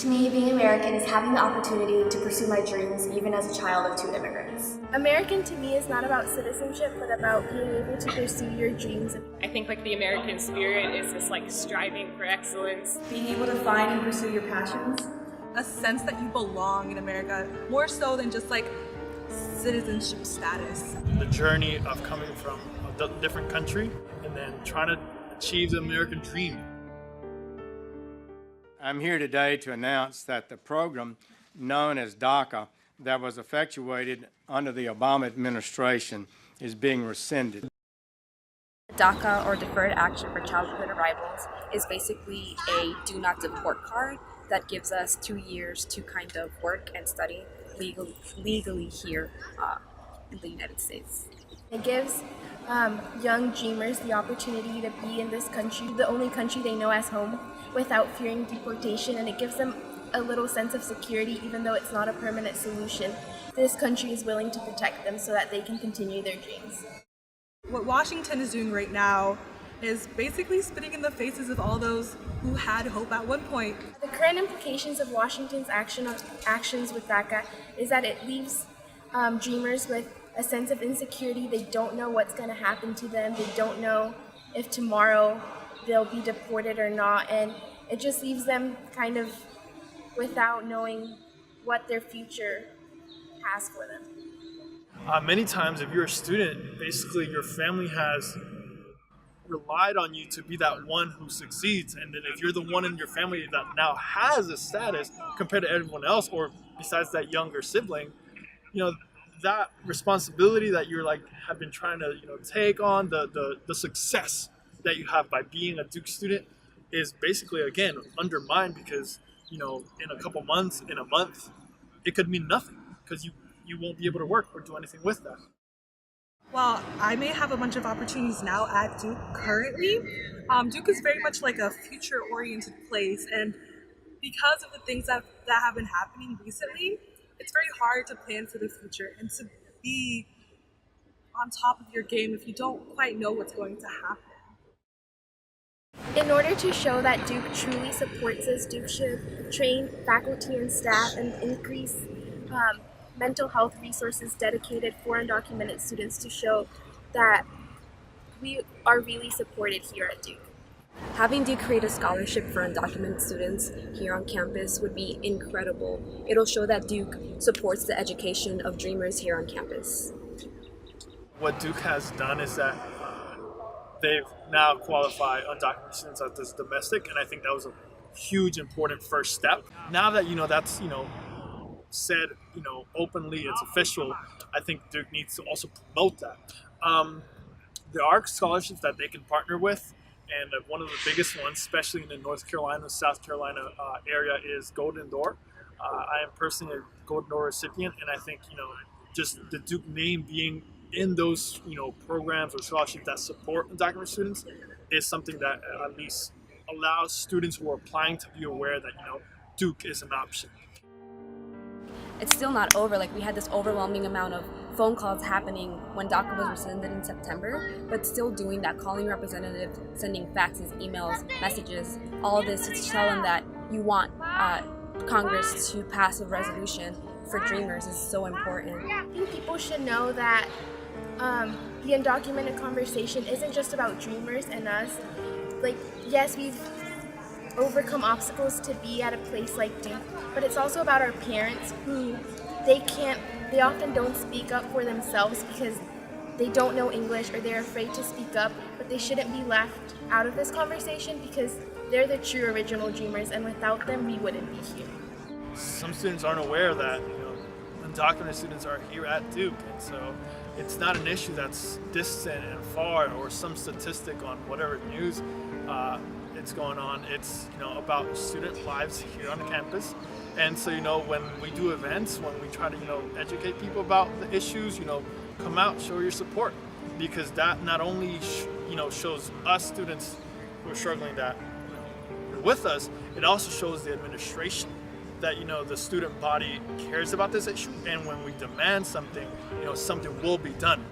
To me, being American is having the opportunity to pursue my dreams even as a child of two immigrants. American to me is not about citizenship, but about being able to pursue your dreams. I think the American spirit is just striving for excellence. Being able to find and pursue your passions. A sense that you belong in America, more so than just citizenship status. The journey of coming from a different country and then trying to achieve the American dream. I'm here today to announce that the program known as DACA that was effectuated under the Obama administration is being rescinded. DACA, or Deferred Action for Childhood Arrivals, is basically a do not deport card that gives us 2 years to kind of work and study legally here in the United States. It gives young dreamers the opportunity to be in this country, the only country they know as home, without fearing deportation, and it gives them a little sense of security even though it's not a permanent solution. This country is willing to protect them so that they can continue their dreams. What Washington is doing right now is basically spitting in the faces of all those who had hope at one point. The current implications of Washington's actions with DACA is that it leaves dreamers with a sense of insecurity. They don't know what's going to happen to them. They don't know if tomorrow they'll be deported or not, and it just leaves them kind of without knowing what their future has for them. Many times, if you're a student, basically your family has relied on you to be that one who succeeds, and then if you're the one in your family that now has a status compared to everyone else, or besides that younger sibling, that responsibility that you're have been trying to take on, the success that you have by being a Duke student is basically again undermined because in a couple months, in a month, it could mean nothing because you won't be able to work or do anything with that. While I may have a bunch of opportunities now at Duke currently, Duke is very much like a future-oriented place, and because of the things that have been happening recently, it's very hard to plan for the future and to be on top of your game if you don't quite know what's going to happen. In order to show that Duke truly supports us, Duke should train faculty and staff and increase mental health resources dedicated for undocumented students to show that we are really supported here at Duke. Having Duke create a scholarship for undocumented students here on campus would be incredible. It'll show that Duke supports the education of dreamers here on campus. What Duke has done is that they've now qualified undocumented students as domestic, and I think that was a huge, important first step. Now that that's said openly, it's official, I think Duke needs to also promote that. There are scholarships that they can partner with, and one of the biggest ones, especially in the North Carolina, South Carolina area, is Golden Door. I am personally a Golden Door recipient, and I think just the Duke name being in those programs or scholarships that support undocumented students is something that at least allows students who are applying to be aware that Duke is an option. It's still not over. We had this overwhelming amount of phone calls happening when DACA was rescinded in September, but still doing that, calling representatives, sending faxes, emails, messages, all of this to tell them that you want Congress to pass a resolution for dreamers is so important. I think people should know that the undocumented conversation isn't just about dreamers and us. Yes, we've overcome obstacles to be at a place like Duke, but it's also about our parents who they often don't speak up for themselves because they don't know English or they're afraid to speak up, but they shouldn't be left out of this conversation because they're the true original dreamers, and without them we wouldn't be here. Some students aren't aware that undocumented students are here at Duke, and so it's not an issue that's distant and far or some statistic on whatever news it's going on. It's about student lives here on the campus, and so when we do events, when we try to educate people about the issues, come out, show your support, because that not only shows us students who are struggling that you're with us, it also shows the administration that the student body cares about this issue, and when we demand something, something will be done.